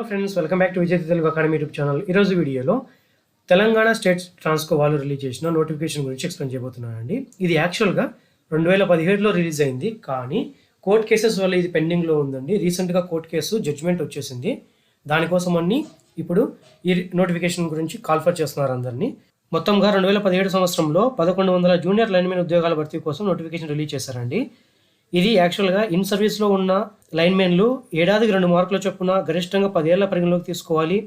Friends, welcome back to Vijay Telugu academy YouTube channel. ఈరోజు వీడియోలో Telangana state Transco వాళ్ళు రిలీజ్ చేసిన నోటిఫికేషన్ గురించి ఎక్స్ప్లెయిన్ చేయబోతున్నానండి. ఇది యాక్చువల్గా 2017లో రిలీజ్ అయింది, కానీ కోర్ట్ కేసెస్ వల్ల ఇది పెండింగ్లో ఉందండి. రీసెంట్గా కోర్ట్ కేసు జడ్జ్మెంట్ వచ్చేసింది. దానికోసం ఇప్పుడు ఈ నోటిఫికేషన్ గురించి కాల్ఫర్ చేస్తున్నారు అందరినీ. మొత్తంగా 2017 సంవత్సరంలో 1100 జూనియర్ లైన్మెన్ ఉద్యోగాల భర్తీ కోసం నోటిఫికేషన్ రిలీజ్ చేశారండి. ఇది యాక్చువల్గా ఇన్ సర్వీస్లో ఉన్న లైన్మెన్లు ఏడాదికి 2 మార్కుల చొప్పున గరిష్టంగా 10 ఏళ్ల పరిగణలోకి తీసుకోవాలి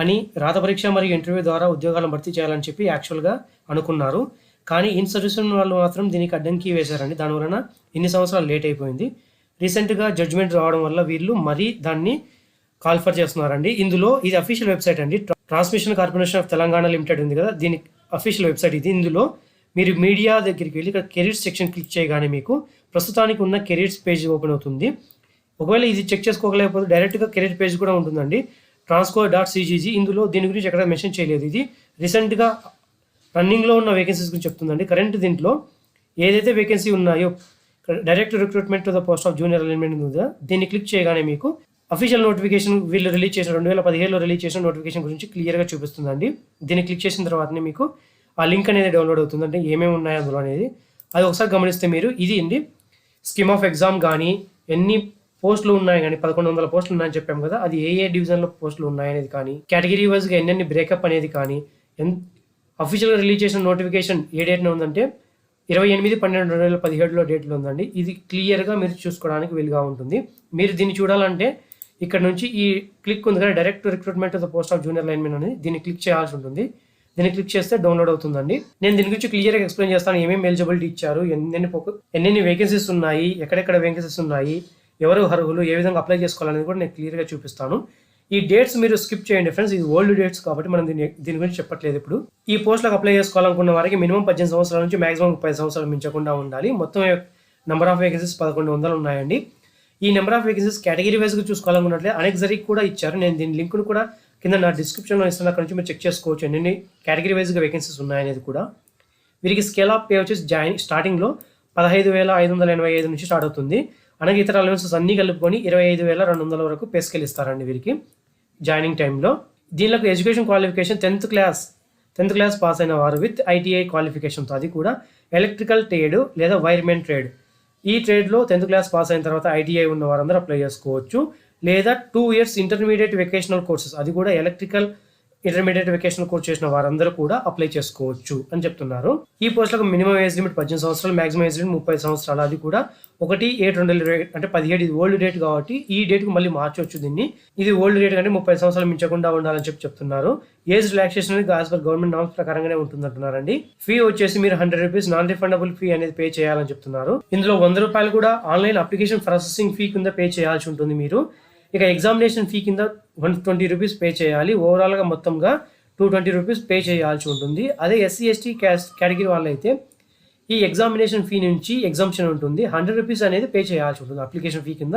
అని రాత పరీక్ష మరియు ఇంటర్వ్యూ ద్వారా ఉద్యోగాలను భర్తీ చేయాలని చెప్పి యాక్చువల్గా అనుకున్నారు. కానీ ఇన్ సర్వీస్ ఉన్న వాళ్ళు మాత్రం దీనికి అడ్డంకి వేశారండి. దానివలన ఇన్ని సంవత్సరాలు లేట్ అయిపోయింది. రీసెంట్గా జడ్జ్మెంట్ రావడం వల్ల వీళ్ళు మరీ దాన్ని కాల్ఫర్ చేస్తున్నారండి. ఇందులో ఇది అఫీషియల్ వెబ్సైట్ అండి. Transmission corporation of Telangana limited ఉంది కదా, దీని అఫీషియల్ వెబ్సైట్ ఇది. ఇందులో మీరు మీడియా దగ్గరికి వెళ్ళి ఇక్కడ కెరీర్స్ సెక్షన్ క్లిక్ చేయగానే మీకు ప్రస్తుతానికి ఉన్న కెరీర్స్ పేజ్ ఓపెన్ అవుతుంది. ఒకవేళ ఇది చెక్ చేసుకోలేకపోతే డైరెక్ట్గా కెరీర్ పేజ్ కూడా ఉంటుందండి, transco.cgg. ఇందులో దీని గురించి ఎక్కడ మెన్షన్ చేయలేదు. ఇది రీసెంట్గా రన్నింగ్లో ఉన్న వేకెన్సీస్ గురించి చెప్తుందండి. కరెంట్ దీంట్లో ఏదైతే వేకెన్సీ ఉన్నాయో direct recruitment to the post of junior alignment ఉందా, దీన్ని క్లిక్ చేయగానే మీకు అఫీషియల్ నోటిఫికేషన్ వీళ్ళు రిలీజ్ చేసిన 2017లో రిలీజ్ చేసిన నోటిఫికేషన్ గురించి క్లియర్గా చూపిస్తుందండి. దీన్ని క్లిక్ చేసిన తర్వాతనే మీకు ఆ లింక్ అనేది డౌన్లోడ్ అవుతుంది. అంటే ఏమేమి ఉన్నాయి అందులో అనేది అది ఒకసారి గమనిస్తే మీరు ఇది అండి స్కీమ్ ఆఫ్ ఎగ్జామ్ కానీ ఎన్ని పోస్టులు ఉన్నాయి కానీ 1100 పోస్టులు ఉన్నాయని చెప్పాము కదా, అది ఏ డివిజన్లో పోస్టులు ఉన్నాయనేది కానీ కేటగిరీ వైజ్గా ఎన్ని బ్రేకప్ అనేది కానీ అఫీషియల్గా రిలీజ్ చేసిన నోటిఫికేషన్ ఏ డేట్న ఉందంటే 28/12/2017లో డేట్లో ఉందండి. ఇది క్లియర్గా మీరు చూసుకోవడానికి వీలుగా ఉంటుంది. మీరు దీన్ని చూడాలంటే ఇక్కడ నుంచి ఈ క్లిక్ ఉంది కదా, direct recruitment to the post of junior linemen అనేది, దీన్ని క్లిక్ చేయాల్సి ఉంటుంది. దీన్ని క్లిక్ చేస్తే డౌన్లోడ్ అవుతుందండి. నేను దీని గురించి క్లియర్గా ఎక్స్ప్లెయిన్ చేస్తాను. ఏమేమి ఎలిజిబిలిటీ ఇచ్చారు, ఎన్ని వేకెన్సీస్ ఉన్నాయి, ఎక్కడెక్కడ వేకెన్సీస్ ఉన్నాయి, ఎవరు అర్హులు, ఏ విధంగా అప్లై చేసుకోవాలనేది కూడా నేను క్లియర్గా చూపిస్తాను. ఈ డేట్స్ మీరు స్కిప్ చేయండి ఫ్రెండ్స్, ఇది ఓల్డ్ డేట్స్ కాబట్టి మనం దీని గురించి చెప్పట్లేదు. ఇప్పుడు ఈ పోస్టులకు అప్లై చేసుకోవాలనుకున్న వారికి మినిమం 18 సంవత్సరాల నుంచి మాక్సిమం 30 సంవత్సరాలు మించకుండా ఉండాలి. మొత్తం నెంబర్ ఆఫ్ వేకెన్సీస్ 1100 ఉన్నాయండి. ఈ నెంబర్ ఆఫ్ వేకెన్సీస్ కేటగిరీ వైజ్గా చూసుకోవాలనుకున్నట్లే అనెక్సరీకి కూడా ఇచ్చారు. నేను దీని లింక్ను కూడా కింద నా డిస్క్రిప్షన్లో ఇస్తాను, అక్కడ నుంచి మీరు చెక్ చేసుకోవచ్చు ఎన్ని కేటగిరీ వైజ్గా వేకెన్సీస్ ఉన్నాయనేది కూడా. వీరికి స్కేల్ ఆఫ్ పే వచ్చేసి స్టార్టింగ్లో 15,585 నుంచి స్టార్ట్ అవుతుంది. అలాగే ఇతర అలవెన్సెస్ అన్నీ కలుపుకొని 25,200 వరకు పే స్కేల్ ఇస్తారండి వీరికి జాయినింగ్ టైంలో. దీనిలో education qualification 10th class pass అయిన వారు విత్ ITI క్వాలిఫికేషన్తో, అది కూడా ఎలక్ట్రికల్ ట్రేడ్ లేదా వైర్మెన్ ట్రేడ్. ఈ ట్రేడ్లో 10th క్లాస్ పాస్ అయిన తర్వాత ITI ఉన్న వారందరూ అప్లై చేసుకోవచ్చు. లేదా 2 years ఇంటర్మీడియట్ వెకేషనల్ కోర్సెస్, అది కూడా ఎలక్ట్రికల్ ఇంటర్మీడియట్ వెకేషనల్ కోర్స్ చేసిన వారందరూ కూడా అప్లై చేసుకోవచ్చు అని చెప్తున్నారు. ఈ పోస్టులకు మినిమం ఏజ్ లిమిట్ 18 సంవత్సరాలు, మాక్సిమం ఏజ్ లిమిట్ 30 సంవత్సరాలు. అది కూడా 1/8/2020 అంటే 17. ఇది ఓల్డ్ డేట్ కాబట్టి ఈ డేట్కి మళ్ళీ మార్చవచ్చు దీన్ని. ఇది ఓల్డ్ డేట్ కంటే 30 సంవత్సరాలు మించకుండా ఉండాలని చెప్తున్నారు. ఏజ్ రిలాక్సేషన్ అనేది యాజ్ పర్ గవర్నమెంట్ నామ్స్ ప్రకారంగానే ఉంటుందంటున్నారండి. ఫీ వచ్చేసి మీరు 100 రూపీస్ నాన్ రిఫండబుల్ ఫీ అనేది పే చేయాలని చెప్తున్నారు. ఇందులో 100 రూపాయలు కూడా ఆన్లైన్ అప్లికేషన్ ప్రాసెసింగ్ ఫీ కింద పే చేయాల్సి ఉంటుంది మీరు. ఇక ఎగ్జామినేషన్ ఫీ కింద 120 రూపీస్ పే చేయాలి. ఓవరాల్గా మొత్తంగా 220 రూపీస్ పే చేయాల్సి ఉంటుంది. అదే SC ST కేటగిరీ వాళ్ళైతే ఈ ఎగ్జామినేషన్ ఫీ నుంచి ఎగ్జామ్షన్ ఉంటుంది. 100 రూపీస్ అనేది పే చేయాల్సి ఉంటుంది. అప్లికేషన్ ఫీ కింద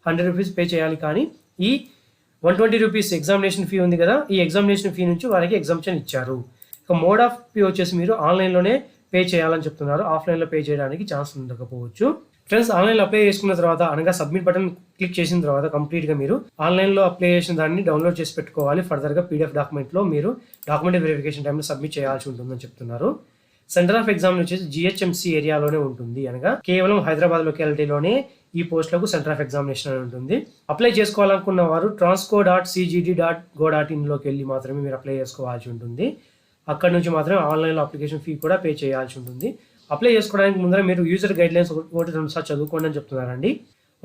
100 రూపీస్ పే చేయాలి. కానీ ఈ 120 రూపీస్ ఎగ్జామినేషన్ ఫీ ఉంది కదా, ఈ ఎగ్జామినేషన్ ఫీ నుంచి వారికి ఎగ్జామ్షన్ ఇచ్చారు. ఇక మోడ్ ఆఫ్ పే వచ్చేసి మీరు ఆన్లైన్లోనే పే చేయాలని చెప్తున్నారు. ఆఫ్లైన్లో పే చేయడానికి ఛాన్స్ ఉండకపోవచ్చు. ఫ్రెండ్స్, ఆన్లైన్లో అప్లై చేసుకున్న తర్వాత అనగా సబ్మిట్ బటన్ క్లిక్ చేసిన తర్వాత కంప్లీట్గా మీరు ఆన్లైన్లో అప్లై చేసిన దాన్ని డౌన్లోడ్ చేసి పెట్టుకోవాలి. ఫర్దర్గా PDF డాక్యుమెంట్లో మీరు డాక్యుమెంట్ వెరిఫికేషన్ టైంలో సబ్మిట్ చేయాల్సి ఉంటుందని చెప్తున్నారు. సెంటర్ ఆఫ్ ఎగ్జామ్ వచ్చేసి GHMC ఏరియాలోనే ఉంటుంది. అనగా కేవలం హైదరాబాద్ లొకాలిటీలోనే ఈ పోస్టులకు సెంటర్ ఆఫ్ ఎగ్జామినేషన్ అని ఉంటుంది. అప్లై చేసుకోవాలనుకున్న వారు transco.cgd.go.in వెళ్ళి మాత్రమే మీరు అప్లై చేసుకోవాల్సి ఉంటుంది. అక్కడ నుంచి మాత్రమే ఆన్లైన్లో అప్లికేషన్ ఫీ కూడా పే చేయాల్సి ఉంటుంది. అప్లై చేసుకోవడానికి ముందర మీరు యూజర్ గైడ్లైన్స్ 1-2 సార్లు చదువుకోండి అని చెప్తున్నారండి.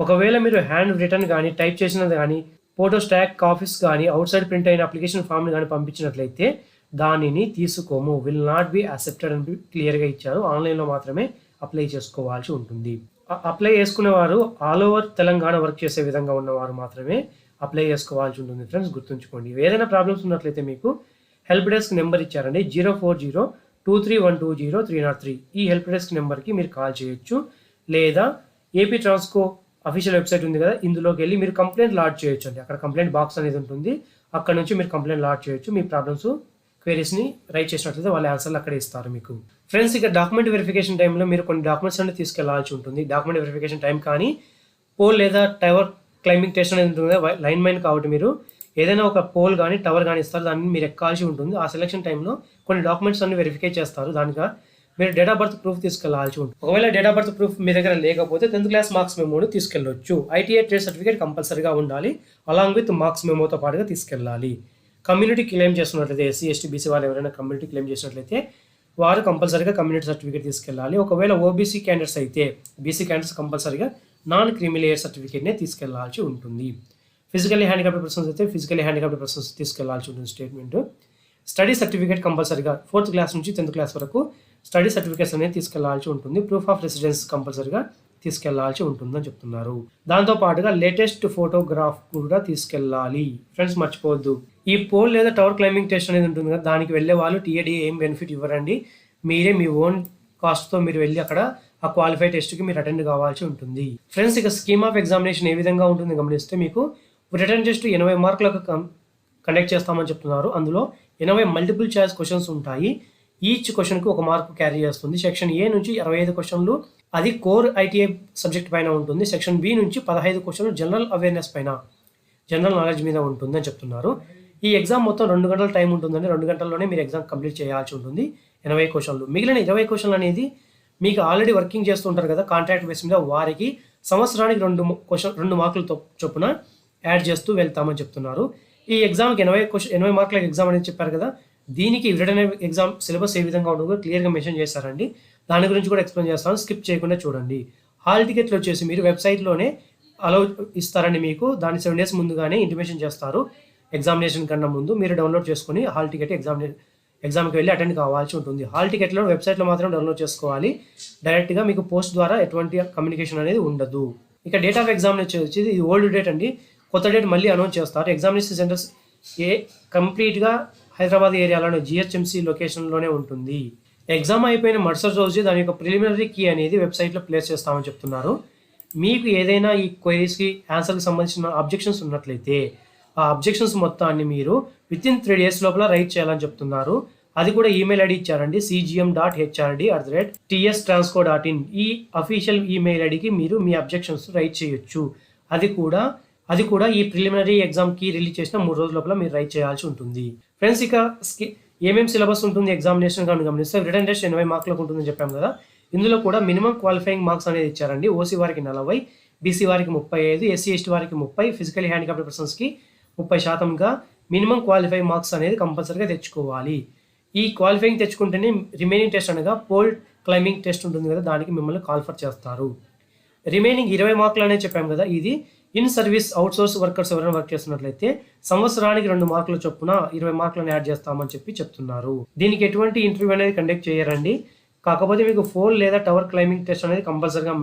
ఒకవేళ మీరు హ్యాండ్ రిటర్న్ కానీ టైప్ చేసినది కానీ ఫోటో స్టాక్ కాపీస్ కానీ అవుట్ సైడ్ ప్రింట్ అయిన అప్లికేషన్ ఫామ్ని కానీ పంపించినట్లయితే దానిని తీసుకోము, విల్ నాట్ బి యాక్సెప్టెడ్ అని క్లియర్గా ఇచ్చారు. ఆన్లైన్లో మాత్రమే అప్లై చేసుకోవాల్సి ఉంటుంది. అప్లై చేసుకునేవారు ఆల్ ఓవర్ తెలంగాణ వర్క్ చేసే విధంగా ఉన్నవారు మాత్రమే అప్లై చేసుకోవాల్సి ఉంటుంది. ఫ్రెండ్స్, గుర్తుంచుకోండి. ఏదైనా ప్రాబ్లమ్స్ ఉన్నట్లయితే మీకు హెల్ప్ డెస్క్ నెంబర్ ఇచ్చారండి, 04023120303. ఈ హెల్ప్ డెస్క్ నెంబర్కి మీరు కాల్ చేయొచ్చు. లేదా ఏపీ ట్రాన్స్కో అఫీషియల్ వెబ్సైట్ ఉంది కదా, ఇందులోకి వెళ్ళి మీరు కంప్లైంట్ లాడ్జ్ చేయొచ్చు అండి. అక్కడ కంప్లైంట్ బాక్స్ అనేది ఉంటుంది, అక్కడ నుంచి మీరు కంప్లైంట్ లాడ్జ్ చేయొచ్చు. మీ ప్రాబ్లమ్స్ క్వైరీస్ని రైట్ చేసినట్లయితే వాళ్ళ ఆన్సర్లు అక్కడ ఇస్తారు మీకు. ఫ్రెండ్స్, ఇక డాక్యుమెంట్ వెరిఫికేషన్ టైంలో మీరు కొన్ని డాక్యుమెంట్స్ అనేది తీసుకెళ్లాల్సి ఉంటుంది. డాక్యుమెంట్ వెరిఫికేషన్ టైం కానీ పోల్ లేదా టవర్ క్లైంబింగ్ టెస్ట్ అనేది ఉంటుంది, లైన్ మైన్ కాబట్టి మీరు ఏదైనా ఒక పోల్ కానీ టవర్ కానీ ఇస్తారు, దాన్ని మీరు ఎక్కాల్సి ఉంటుంది. ఆ సెలక్షన్ టైంలో కొన్ని డాక్యుమెంట్స్ అన్ని వెరిఫై చేస్తారు. దానిగా మీరు డేట్ ఆఫ్ బర్త్ ప్రూఫ్ తీసుకెళ్లాల్సి ఉంటుంది. ఒకవేళ డేట్ ఆఫ్ బర్త్ ప్రూఫ్ మీ దగ్గర లేకపోతే 10th క్లాస్ మార్క్స్ మెమోని తీసుకెళ్లొచ్చు. ఐటీఐ ట్రేడ్ సర్టిఫికేట్ కంపల్సరీగా ఉండాలి, అలాంగ్ విత్ మార్క్స్ మెమోతో పాటుగా తీసుకెళ్ళాలి. కమ్యూనిటీ క్లెయిమ్ చేస్తున్నట్లయితే ఎస్సీ ఎస్టీ బీసీ వాళ్ళు ఎవరైనా కమ్యూనిటీ క్లెయిమ్ చేసినట్లయితే వారు కంపల్సరీగా కమ్యూనిటీ సర్టిఫికేట్ తీసుకెళ్ళాలి. ఒకవేళ ఓబీసీ క్యాండిడేట్స్ అయితే బీసీ క్యాండిడేట్స్ కంపల్సరీగా నాన్ క్రిమిలేయర్ సర్టిఫికేట్నే తీసుకెళ్లాల్సి ఉంటుంది. ఫిజికల్లీ హ్యాండిక్యాప్డ్ పర్సన్స్ అయితే ఫిజికల్లీ హ్యాండిక్యాప్డ్ పర్సన్స్ తీసుకెళ్లాల్సి ఉంటుంది స్టేట్మెంట్. స్టడీ సర్టిఫికేట్ కంపల్సరీగా 4th క్లాస్ నుంచి 10th క్లాస్ వరకు స్టడీ సర్టిఫికేట్స్ అనేది తీసుకెళ్లాల్సి ఉంటుంది. ప్రూఫ్ ఆఫ్ రెసిడెన్స్ కంపల్సరీగా తీసుకెళ్లాల్సి ఉంటుందని చెప్తున్నారు. దాంతో పాటుగా లేటెస్ట్ ఫోటోగ్రాఫ్ కూడా తీసుకెళ్ళాలి. ఫ్రెండ్స్ మర్చిపోవద్దు, ఈ పోల్ లేదా టవర్ క్లైంబింగ్ టెస్ట్ అనేది ఉంటుంది కదా, దానికి వెళ్ళే వాళ్ళు టీఏడీ ఏం బెనిఫిట్ ఇవ్వరండి. మీరే మీ ఓన్ కాస్ట్తో మీరు వెళ్ళి అక్కడ ఆ క్వాలిఫై టెస్ట్కి మీరు అటెండ్ కావాల్సి ఉంటుంది. ఫ్రెండ్స్, ఇక స్కీమ్ ఆఫ్ ఎగ్జామినేషన్ ఏ విధంగా ఉంటుంది గమనిస్తే, మీకు రిటర్న్ టెస్ట్ 80 మార్కులకు కండక్ట్ చేస్తామని చెప్తున్నారు. అందులో 80 మల్టిపుల్ చాయిస్ క్వశ్చన్స్ ఉంటాయి. ఈచ్ క్వశ్చన్కి 1 మార్కు క్యారీ చేస్తుంది. సెక్షన్ ఏ నుంచి 25 క్వశ్చన్లు అది కోర్ ఐటీఐ సబ్జెక్ట్ పైన ఉంటుంది. సెక్షన్ బి నుంచి 15 క్వశ్చన్లు జనరల్ అవేర్నెస్ పైన, జనరల్ నాలెడ్జ్ మీద ఉంటుందని చెప్తున్నారు. ఈ ఎగ్జామ్ మొత్తం 2 గంటల టైం ఉంటుందండి. 2 గంటల్లోనే మీరు ఎగ్జామ్ కంప్లీట్ చేయాల్సి ఉంటుంది. 80 క్వశ్చన్లు. మిగిలిన 20 క్వశ్చన్లు అనేది మీకు ఆల్రెడీ వర్కింగ్ చేస్తుంటారు కదా కాంట్రాక్ట్ బేస్ మీద, వారికి సంవత్సరానికి 2 మార్కులు చొప్పున యాడ్ చేస్తూ వెళ్తామని చెప్తున్నారు. ఈ ఎగ్జామ్కి 80 మార్కుల ఎగ్జామ్ అనేది చెప్పారు కదా, దీనికి రిటర్న్ ఎగ్జామ్ సిలబస్ ఏ విధంగా ఉంటుందో క్లియర్గా మెన్షన్ చేశారండి. దాని గురించి కూడా ఎక్స్ప్లెయిన్ చేస్తాను, స్కిప్ చేయకుండా చూడండి. హాల్ టికెట్లు వచ్చేసి మీరు వెబ్సైట్లోనే అలౌ ఇస్తారండి. మీకు దాని 7 days ముందుగానే ఇంటిమేషన్ చేస్తారు. ఎగ్జామినేషన్ కన్నా ముందు మీరు డౌన్లోడ్ చేసుకుని హాల్ టికెట్ ఎగ్జామ్కి వెళ్ళి అటెండ్ కావాల్సి ఉంటుంది. హాల్ టికెట్లో వెబ్సైట్లో మాత్రం డౌన్లోడ్ చేసుకోవాలి. డైరెక్ట్గా మీకు పోస్ట్ ద్వారా ఎటువంటి కమ్యూనికేషన్ అనేది ఉండదు. ఇక డేట్ ఆఫ్ ఎగ్జామినేషన్ వచ్చి ఇది ఓల్డ్ డేట్ అండి, కొత్త డేట్ మళ్ళీ అనౌన్స్ చేస్తారు. ఎగ్జామినేషన్ సెంటర్స్ కంప్లీట్గా హైదరాబాద్ ఏరియాలోనే జిహెచ్ఎంసీ లొకేషన్లోనే ఉంటుంది. ఎగ్జామ్ అయిపోయిన మరుసటి రోజు దాని యొక్క ప్రిలిమినరీ కీ అనేది వెబ్సైట్లో ప్లేస్ చేస్తామని చెప్తున్నారు. మీకు ఏదైనా ఈ క్వైరీస్కి ఆన్సర్కి సంబంధించిన అబ్జెక్షన్స్ ఉన్నట్లయితే ఆ అబ్జెక్షన్స్ మొత్తాన్ని మీరు వితిన్ 3 days లోపల రైట్ చేయాలని చెప్తున్నారు. అది కూడా ఈమెయిల్ ఐడి ఇచ్చారండి, cgm.hrd@tstransco.in. ఈ అఫీషియల్ ఈమెయిల్ ఐడికి మీరు మీ అబ్జెక్షన్స్ రైట్ చేయొచ్చు. అది కూడా ఈ ప్రిలిమినరీ ఎగ్జామ్కి రిలీజ్ చేసిన 3 రోజుల లోపల మీరు రైట్ చేయాల్సి ఉంటుంది. ఫ్రెండ్స్, ఇక ఏమేమి సిలబస్ ఉంటుంది ఎగ్జామినేషన్ కానీ గమనిస్తే, రిటర్న్ టెస్ట్ 80 మార్కులకు ఉంటుందని చెప్పాం కదా, ఇందులో కూడా మినిమం క్వాలిఫైయింగ్ మార్క్స్ అనేది ఇచ్చారండి. ఓసీ వారికి 40, బీసీ వారికి 35, ఎస్సీ ఎస్టీ వారికి 30, ఫిజికల్లీ హ్యాండిక్యాప్డ్ పర్సన్స్కి 30% మినిమం క్వాలిఫైయింగ్ మార్క్స్ అనేది కంపల్సరీగా తెచ్చుకోవాలి. ఈ క్వాలిఫైయింగ్ తెచ్చుకుంటేనే రిమైనింగ్ టెస్ట్ అనగా పోల్ క్లైంబింగ్ టెస్ట్ ఉంటుంది కదా, దానికి మిమ్మల్ని కాల్ఫర్ చేస్తారు. రిమైనింగ్ 20 మార్కులు అనేది చెప్పాము కదా, ఇది ఇన్ సర్వీస్ అవుట్సోర్స్ వర్కర్స్ ఎవరైనా వర్క్ చేస్తున్నట్లయితే సంవత్సరానికి 2 మార్కుల చొప్పున 20 మార్కులను యాడ్ చేస్తామని చెప్తున్నారు. దీనికి ఎటువంటి ఇంటర్వ్యూ అనేది కండక్ట్ చేయరండి. కాకపోతే మీకు పోల్ లేదా టవర్ క్లైంబింగ్ టెస్ట్ అనేది కంపల్సరీగా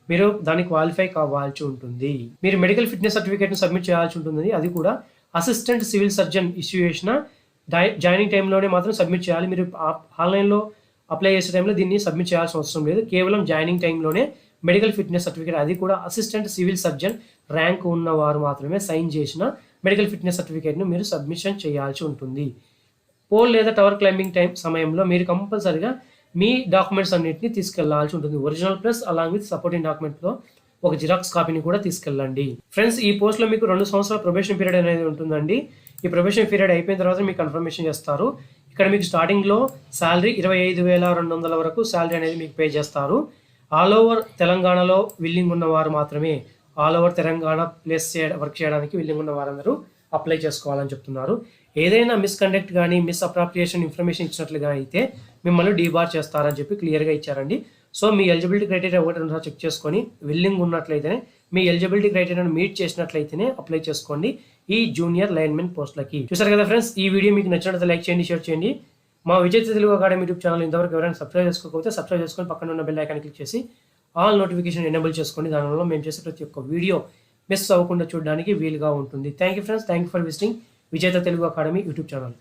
మీరు దానికి క్వాలిఫై కావాల్సి ఉంటుంది. మీరు మెడికల్ ఫిట్నెస్ సర్టిఫికేట్ని సబ్మిట్ చేయాల్సి ఉంటుంది. అది కూడా అసిస్టెంట్ సివిల్ సర్జన్ ఇష్యూ చేసిన జాయినింగ్ టైంలోనే మాత్రం సబ్మిట్ చేయాలి. మీరు ఆన్లైన్లో అప్లై చేసే టైంలో దీన్ని సబ్మిట్ చేయాల్సిన అవసరం లేదు. కేవలం జాయినింగ్ టైంలోనే మెడికల్ ఫిట్నెస్ సర్టిఫికేట్, అది కూడా అసిస్టెంట్ సివిల్ సర్జన్ ర్యాంక్ ఉన్నవారు మాత్రమే సైన్ చేసిన మెడికల్ ఫిట్నెస్ సర్టిఫికేట్ను మీరు సబ్మిషన్ చేయాల్సి ఉంటుంది. పోల్ లేదా టవర్ క్లైంబింగ్ సమయంలో మీరు కంపల్సరీగా మీ డాక్యుమెంట్స్ అన్నింటినీ తీసుకెళ్లాల్సి ఉంటుంది. Original plus along with supporting డాక్యుమెంట్తో ఒక జిరాక్స్ కాపీని కూడా తీసుకెళ్ళండి. ఫ్రెండ్స్, ఈ పోస్ట్లో మీకు 2 సంవత్సరాల ప్రొబేషన్ పీరియడ్ అనేది ఉంటుందండి. ఈ ప్రొబేషన్ పీరియడ్ అయిపోయిన తర్వాత మీకు కన్ఫర్మేషన్ చేస్తారు. ఇక్కడ మీకు స్టార్టింగ్లో శాలరీ 25,200 వరకు శాలరీ అనేది మీకు పే చేస్తారు. ఆల్ ఓవర్ తెలంగాణలో విల్లింగ్ ఉన్న వారు మాత్రమే, ఆల్ ఓవర్ తెలంగాణ వర్క్ చేయడానికి విల్లింగ్ ఉన్న వారందరూ అప్లై చేసుకోవాలని చెప్తున్నారు. ఏదైనా మిస్కండక్ట్ కానీ మిస్అప్రాప్రియేషన్ ఇన్ఫర్మేషన్ ఇచ్చినట్లుగా అయితే మిమ్మల్ని డీబార్ చేస్తారని చెప్పి క్లియర్గా ఇచ్చారండి. సో మీ ఎలిజిబిలిటీ క్రైటీరియా ఒకటి చెక్ చేసుకొని విల్లింగ్ ఉన్నట్లయితేనే, మీ ఎలిజిబిలిటీ క్రైటీరియాను మీట్ చేసినట్లయితేనే అప్లై చేసుకోండి ఈ జూనియర్ లైన్మెన్ పోస్టులకి. చూసారు కదా ఫ్రెండ్స్, ఈ వీడియో మీకు నచ్చినట్లయితే లైక్ చేయండి, షేర్ చేయండి. మా విజేత తెలుగు అకాడమీ యూట్యూబ్ ఛానల్ ఇంతవరకు ఎవరైనా సబ్స్క్రైబ్ చేసుకోకపోతే సబ్స్క్రైబ్ చేసుకొని పక్కన ఉన్న బెల్ ఐకాన్ క్లిక్ చేసి ఆల్ నోటిఫికేషన్ ఎనేబుల్ చేసుకోండి. దానివల్ల మేము చేసే ప్రతి ఒక్క వీడియో మిస్ అవ్వకుండా చూడడానికి వీలుగా ఉంటుంది. Thank you friends, thank you for visiting విజేత తెలుగు అకాడమీ యూట్యూబ్ ఛానల్.